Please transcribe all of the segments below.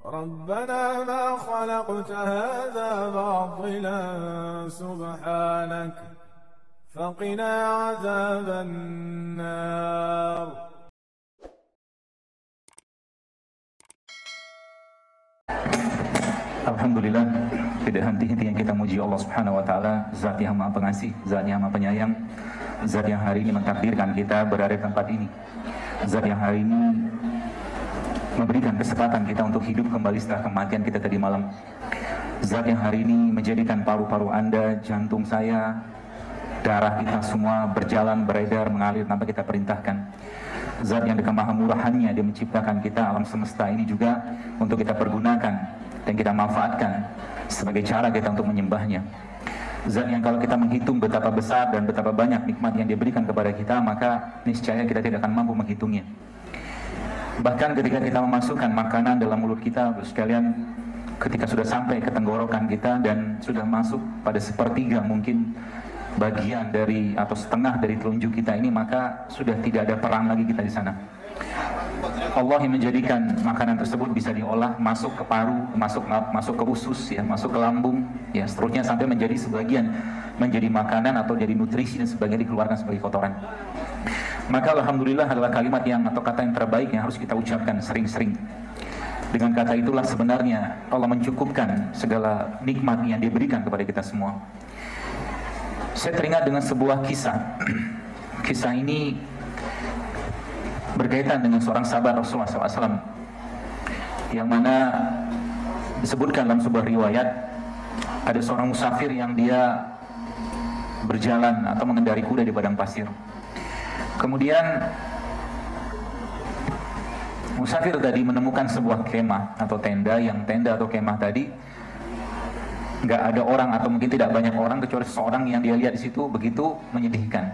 ربنا ما خلقت هذا باطلا سبحانك فقنا عذاب النار. Alhamdulillah, tidak henti-hentinya kita muji Allah Subhanahu wa taala, Zat yang Maha Pengasih, Zat yang Maha Penyayang, Zat yang hari ini mentakdirkan kita berada di tempat ini. Zat yang hari ini memberikan kesempatan kita untuk hidup kembali setelah kematian kita tadi malam. Zat yang hari ini menjadikan paru-paru Anda, jantung saya, darah kita semua berjalan, beredar, mengalir tanpa kita perintahkan. Zat yang dengan maha murahannya Dia menciptakan kita alam semesta ini juga untuk kita pergunakan dan kita manfaatkan sebagai cara kita untuk menyembahnya. Zat yang kalau kita menghitung betapa besar dan betapa banyak nikmat yang Dia berikan kepada kita, maka niscaya kita tidak akan mampu menghitungnya. Bahkan ketika kita memasukkan makanan dalam mulut kita, sekalian, ketika sudah sampai ke tenggorokan kita dan sudah masuk pada sepertiga mungkin bagian dari atau setengah dari telunjuk kita ini, maka sudah tidak ada peran lagi kita di sana. Allah yang menjadikan makanan tersebut bisa diolah masuk ke paru, masuk ke usus, ya, masuk ke lambung, ya, seterusnya sampai menjadi sebagian menjadi makanan atau jadi nutrisi dan sebagian dikeluarkan sebagai kotoran. Maka alhamdulillah adalah kalimat yang atau kata yang terbaik yang harus kita ucapkan sering-sering. Dengan kata itulah sebenarnya Allah mencukupkan segala nikmat yang Dia berikan kepada kita semua. Saya teringat dengan sebuah kisah. Kisah ini berkaitan dengan seorang sahabat Rasulullah SAW, yang mana disebutkan dalam sebuah riwayat ada seorang musafir yang dia berjalan atau mengendari kuda di padang pasir. Kemudian musafir tadi menemukan sebuah kemah atau tenda, yang tenda atau kemah tadi nggak ada orang atau mungkin tidak banyak orang kecuali seorang yang dia lihat di situ begitu menyedihkan.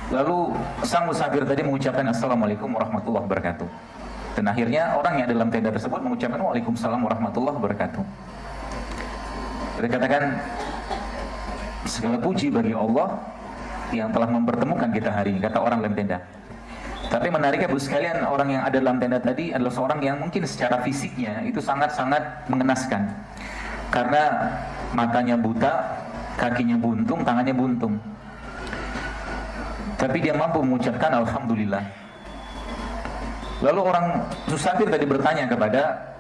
Lalu sang musafir tadi mengucapkan Assalamualaikum warahmatullahi wabarakatuh. Dan akhirnya orang yang dalam tenda tersebut mengucapkan Waalaikumsalam warahmatullahi wabarakatuh. Kita katakan segala puji bagi Allah yang telah mempertemukan kita hari ini, kata orang dalam tenda. Tapi menariknya Bu sekalian, orang yang ada dalam tenda tadi adalah seorang yang mungkin secara fisiknya itu sangat-sangat mengenaskan. Karena matanya buta, kakinya buntung, tangannya buntung. Tapi dia mampu mengucapkan Alhamdulillah. Lalu orang musafir tadi bertanya kepada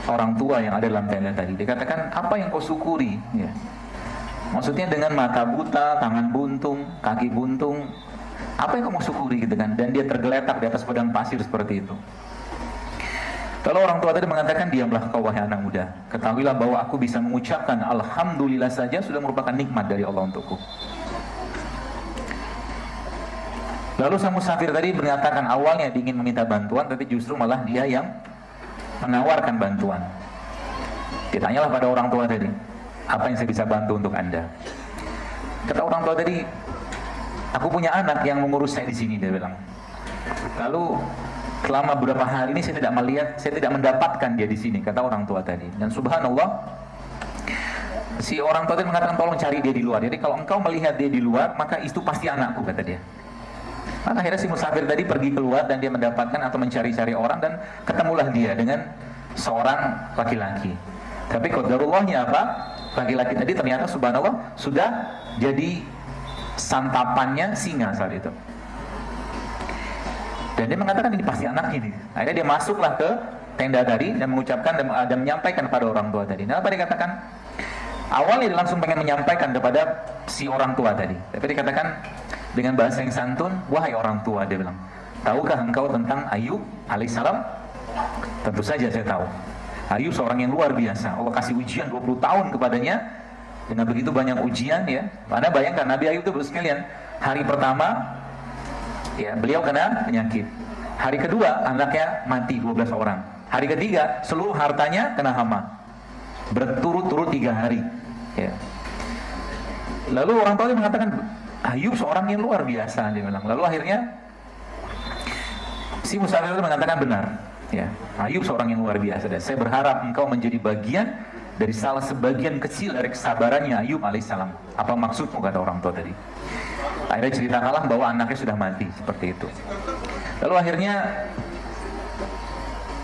orang tua yang ada dalam tenda tadi. Dia katakan, apa yang kau syukuri? Ya. Maksudnya dengan mata buta, tangan buntung, kaki buntung, apa yang kamu syukuri gitu kan? Dan dia tergeletak di atas padang pasir seperti itu. Kalau orang tua tadi mengatakan, diamlah kau wahai anak muda. Ketahuilah bahwa aku bisa mengucapkan Alhamdulillah saja sudah merupakan nikmat dari Allah untukku. Lalu sang musafir tadi mengatakan awalnya ingin meminta bantuan, tapi justru malah dia yang menawarkan bantuan. Ditanyalah pada orang tua tadi, apa yang saya bisa bantu untuk Anda? Kata orang tua tadi, aku punya anak yang mengurus saya di sini, dia bilang. Lalu selama beberapa hari ini saya tidak mendapatkan dia di sini, kata orang tua tadi. Dan subhanallah, si orang tua tadi mengatakan tolong cari dia di luar. Jadi kalau engkau melihat dia di luar, maka itu pasti anakku, kata dia. Maka akhirnya si musafir tadi pergi keluar dan dia mendapatkan atau mencari-cari orang dan ketemulah dia dengan seorang laki-laki. Tapi qadarullahnya apa? Laki-laki tadi ternyata subhanallah sudah jadi santapannya singa saat itu. Dan dia mengatakan ini pasti anak ini. Akhirnya dia masuklah ke tenda tadi dan mengucapkan dan menyampaikan kepada orang tua tadi. Nah, apa dikatakan? Awalnya dia langsung pengen menyampaikan kepada si orang tua tadi. Tapi dikatakan dengan bahasa yang santun, wahai orang tua, dia bilang, tahukah engkau tentang Ayub alaihissalam? Tentu saja saya tahu. Ayub seorang yang luar biasa. Allah kasih ujian 20 tahun kepadanya dengan begitu banyak ujian, ya. Anda bayangkan Nabi Ayub itu sekalian, hari pertama ya beliau kena penyakit. Hari kedua anaknya mati 12 orang. Hari ketiga seluruh hartanya kena hama. Berturut-turut 3 hari. Ya. Lalu orang tua dia mengatakan Ayub seorang yang luar biasa, dia bilang. Lalu akhirnya si musafir itu mengatakan benar. Ya, Ayub seorang yang luar biasa dan saya berharap engkau menjadi bagian dari salah sebagian kecil dari kesabarannya Ayub alaihissalam. Apa maksudmu, kata orang tua tadi. Akhirnya ceritakanlah bahwa anaknya sudah mati seperti itu. Lalu akhirnya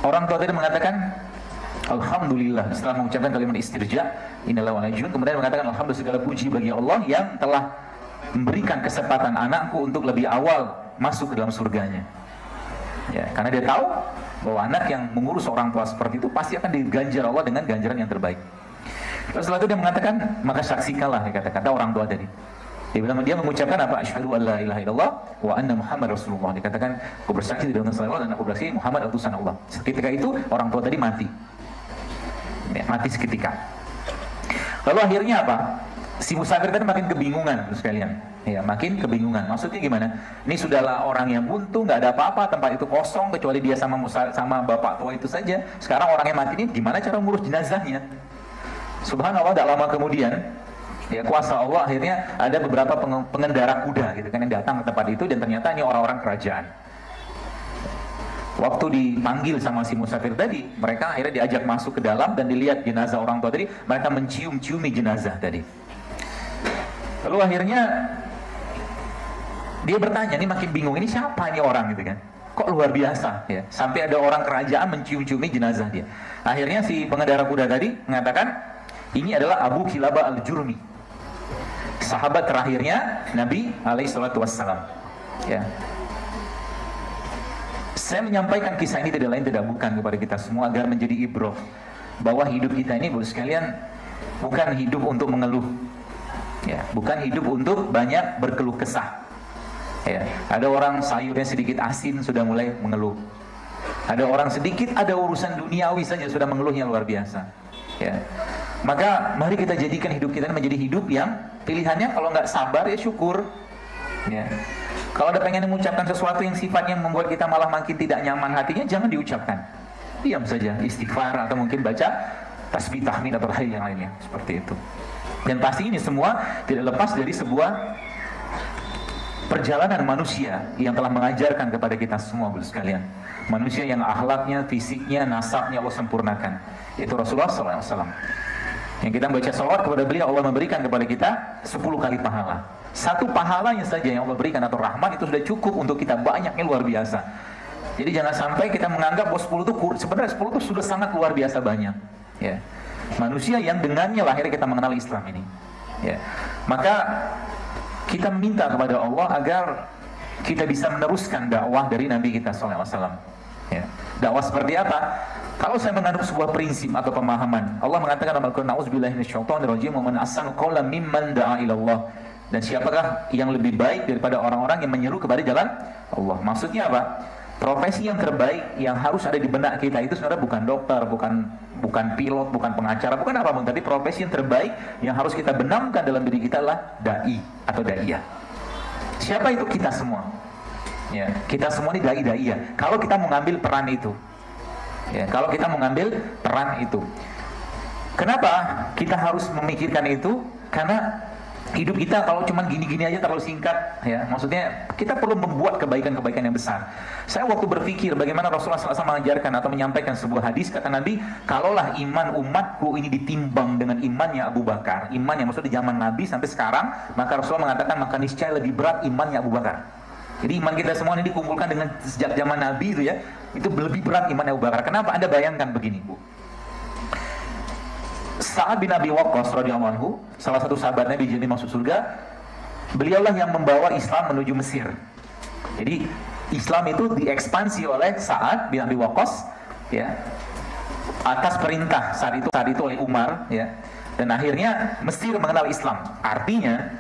orang tua tadi mengatakan, Alhamdulillah, setelah mengucapkan kalimat istirja, innalillahi wa inna ilaihi raji'un, kemudian mengatakan alhamdulillah, segala puji bagi Allah yang telah memberikan kesempatan anakku untuk lebih awal masuk ke dalam surganya. Ya, karena dia tahu bahwa anak yang mengurus orang tua seperti itu pasti akan diganjar Allah dengan ganjaran yang terbaik. Terus setelah itu dia mengatakan, maka saksikanlah, kata orang tua tadi. Dia mengucapkan apa? Asyhadu an la ilaha illallah wa anna Muhammad Rasulullah. Dikatakan, aku bersaksi tidak ada Tuhan Allah dan aku bersaksi Muhammad utusan Allah. Seketika itu orang tua tadi mati. Ya, mati seketika. Lalu akhirnya apa? Si musafir tadi makin kebingungan, sekalian. Ya, makin kebingungan. Maksudnya gimana? Ini sudahlah orang yang buntu, nggak ada apa-apa, tempat itu kosong kecuali dia sama bapak tua itu saja. Sekarang orang yang mati ini gimana cara ngurus jenazahnya? Subhanallah, tidak lama kemudian, ya kuasa Allah akhirnya ada beberapa pengendara kuda gitu kan yang datang ke tempat itu, dan ternyata ini orang-orang kerajaan. Waktu dipanggil sama si musafir tadi, mereka akhirnya diajak masuk ke dalam dan dilihat jenazah orang tua tadi. Mereka mencium-ciumi jenazah tadi. Lalu akhirnya dia bertanya, ini makin bingung, ini siapa ini orang gitu kan? Kok luar biasa ya? Sampai ada orang kerajaan mencium-ciumi jenazah dia. Akhirnya si pengendara kuda tadi mengatakan, ini adalah Abu Kilabah Al-Jurmi, sahabat terakhirnya Nabi alaihissalam. Ya. Saya menyampaikan kisah ini tidak lain tidak bukan kepada kita semua agar menjadi ibrah bahwa hidup kita ini, Bapak sekalian, bukan hidup untuk mengeluh. Ya, bukan hidup untuk banyak berkeluh kesah. Ya, ada orang sayurnya sedikit asin sudah mulai mengeluh. Ada orang sedikit ada urusan duniawi saja sudah mengeluhnya luar biasa. Ya. Maka mari kita jadikan hidup kita menjadi hidup yang pilihannya kalau nggak sabar ya syukur. Ya. Kalau ada pengen mengucapkan sesuatu yang sifatnya membuat kita malah makin tidak nyaman hatinya, jangan diucapkan. Diam saja, istighfar atau mungkin baca tasbih, tahmid atau hal yang lainnya seperti itu. Dan pasti ini semua tidak lepas dari sebuah perjalanan manusia yang telah mengajarkan kepada kita semua, Bapak sekalian. Manusia yang akhlaknya, fisiknya, nasabnya Allah sempurnakan. Itu Rasulullah SAW. Yang kita baca salawat kepada beliau, Allah memberikan kepada kita 10 kali pahala. Satu pahalanya saja yang Allah berikan atau rahmat itu sudah cukup untuk kita, banyaknya luar biasa. Jadi jangan sampai kita menganggap bahwa 10 itu sebenarnya 10 itu sudah sangat luar biasa banyak. Ya. Manusia yang dengannya lah akhirnya kita mengenal Islam ini. Ya. Maka kita meminta kepada Allah agar kita bisa meneruskan dakwah dari Nabi kita SAW. Ya. Dakwah seperti apa? Kalau saya mengandung sebuah prinsip atau pemahaman, Allah mengatakan dalam Al-Quran, "A'udzubillahi minasyaitonirrajim, wa man ahsanu qawlan mimman da'a ila Allah." Dan siapakah yang lebih baik daripada orang-orang yang menyeru kepada jalan Allah? Maksudnya apa? Profesi yang terbaik yang harus ada di benak kita itu sebenarnya bukan dokter, bukan pilot, bukan pengacara, bukan apa pun, tapi profesi yang terbaik yang harus kita benamkan dalam diri kita adalah dai atau daiyah. Siapa itu? Kita semua. Ya, kita semua ini dai-daiyah. Kalau kita mengambil peran itu, ya, kalau kita mengambil peran itu, kenapa kita harus memikirkan itu? Karena hidup kita kalau cuma gini-gini aja terlalu singkat, ya. Maksudnya kita perlu membuat kebaikan-kebaikan yang besar. Saya waktu berpikir bagaimana Rasulullah SAW mengajarkan atau menyampaikan sebuah hadis, kata Nabi, kalaulah iman umatku ini ditimbang dengan imannya Abu Bakar, iman yang maksudnya di zaman Nabi sampai sekarang, maka Rasulullah mengatakan maka niscaya lebih berat imannya Abu Bakar. Jadi iman kita semua ini dikumpulkan dengan sejak zaman Nabi itu ya, itu lebih berat imannya Abu Bakar. Kenapa? Anda bayangkan begini, Bu. Sa'ad bin Abi Waqqas radhiyallahu anhu, salah satu sahabat Nabi jadi masuk surga, beliaulah yang membawa Islam menuju Mesir. Jadi Islam itu diekspansi oleh Sa'ad bin Abi Waqqas, ya, atas perintah saat itu oleh Umar, ya. Dan akhirnya Mesir mengenal Islam. Artinya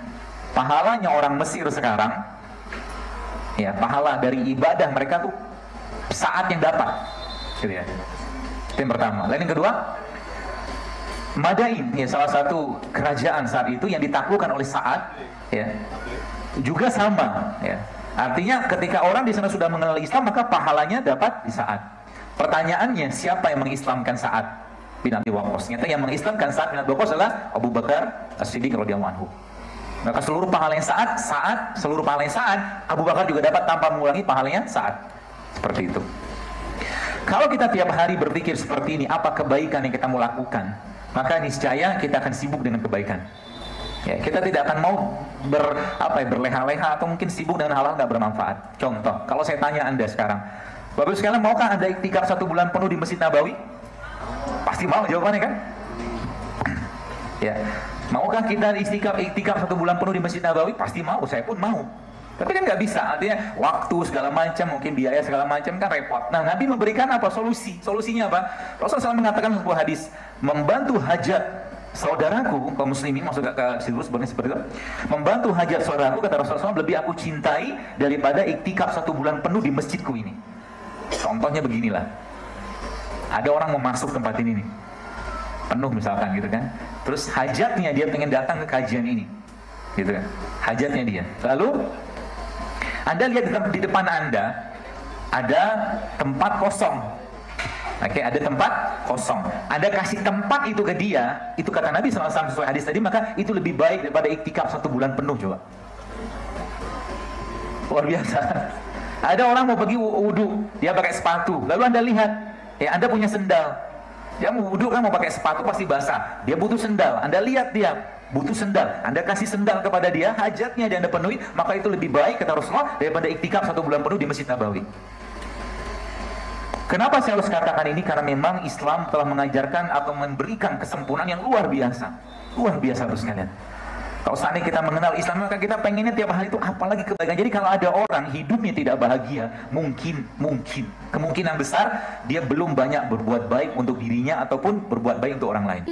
pahalanya orang Mesir sekarang, ya, pahala dari ibadah mereka tuh Sa'ad yang dapat, gitu ya. Itu yang pertama. Dan yang kedua, Madain, ya, salah satu kerajaan saat itu yang ditaklukkan oleh Sa'ad, ya, juga sama, ya. Artinya ketika orang di sana sudah mengenal Islam, maka pahalanya dapat di Sa'ad. Pertanyaannya, siapa yang mengislamkan Sa'ad bin Abi Waqqas? Ternyata yang mengislamkan Sa'ad bin Abi Waqqas adalah Abu Bakar As-Siddiq radhiyallahu anhu. Maka seluruh pahalanya Sa'ad, seluruh pahalanya Sa'ad, Abu Bakar juga dapat tanpa mengulangi pahalanya Sa'ad. Seperti itu. Kalau kita tiap hari berpikir seperti ini, apa kebaikan yang kita mau lakukan? Maka niscaya kita akan sibuk dengan kebaikan. Ya, kita tidak akan mau berleha-leha atau mungkin sibuk dengan hal-hal nggak bermanfaat. Contoh, kalau saya tanya Anda sekarang, Bapak sekalian, maukah Anda iktikaf 1 bulan penuh di Masjid Nabawi? Pasti mau jawabannya kan? Ya, maukah kita iktikaf 1 bulan penuh di Masjid Nabawi? Pasti mau, saya pun mau. Tapi kan nggak bisa, artinya waktu segala macam, mungkin biaya segala macam kan repot. Nah, Nabi memberikan apa? Solusinya apa? Rasulullah SAW mengatakan sebuah hadis, membantu hajat saudaraku, kaum muslimin, masuk ke situ sebenarnya seperti itu. Membantu hajat saudaraku, kata Rasulullah SAW, lebih aku cintai daripada iktikaf 1 bulan penuh di masjidku ini. Contohnya beginilah, ada orang mau masuk tempat ini nih, penuh misalkan gitu kan, terus hajatnya dia pengen datang ke kajian ini, gitu kan, hajatnya dia. Lalu Anda lihat di depan Anda ada tempat kosong. Oke, ada tempat kosong. Anda kasih tempat itu ke dia, itu kata Nabi SAW sesuai hadis tadi, maka itu lebih baik daripada iktikaf 1 bulan penuh. Coba, luar biasa. Ada orang mau pergi wudhu, dia pakai sepatu, lalu Anda lihat, Anda punya sendal, dia mau wudhu kan mau pakai sepatu pasti basah, dia butuh sendal, Anda lihat dia butuh sendal, Anda kasih sendal kepada dia, hajatnya dia Anda penuhi, maka itu lebih baik kata Rasulullah daripada iktikaf 1 bulan penuh di Masjid Nabawi. Kenapa saya harus katakan ini? Karena memang Islam telah mengajarkan atau memberikan kesempurnaan yang luar biasa harus sekalian. Kalau seandainya kita mengenal Islam, maka kita pengennya tiap hari itu apalagi kebaikan. Jadi kalau ada orang hidupnya tidak bahagia, mungkin kemungkinan besar dia belum banyak berbuat baik untuk dirinya ataupun berbuat baik untuk orang lain.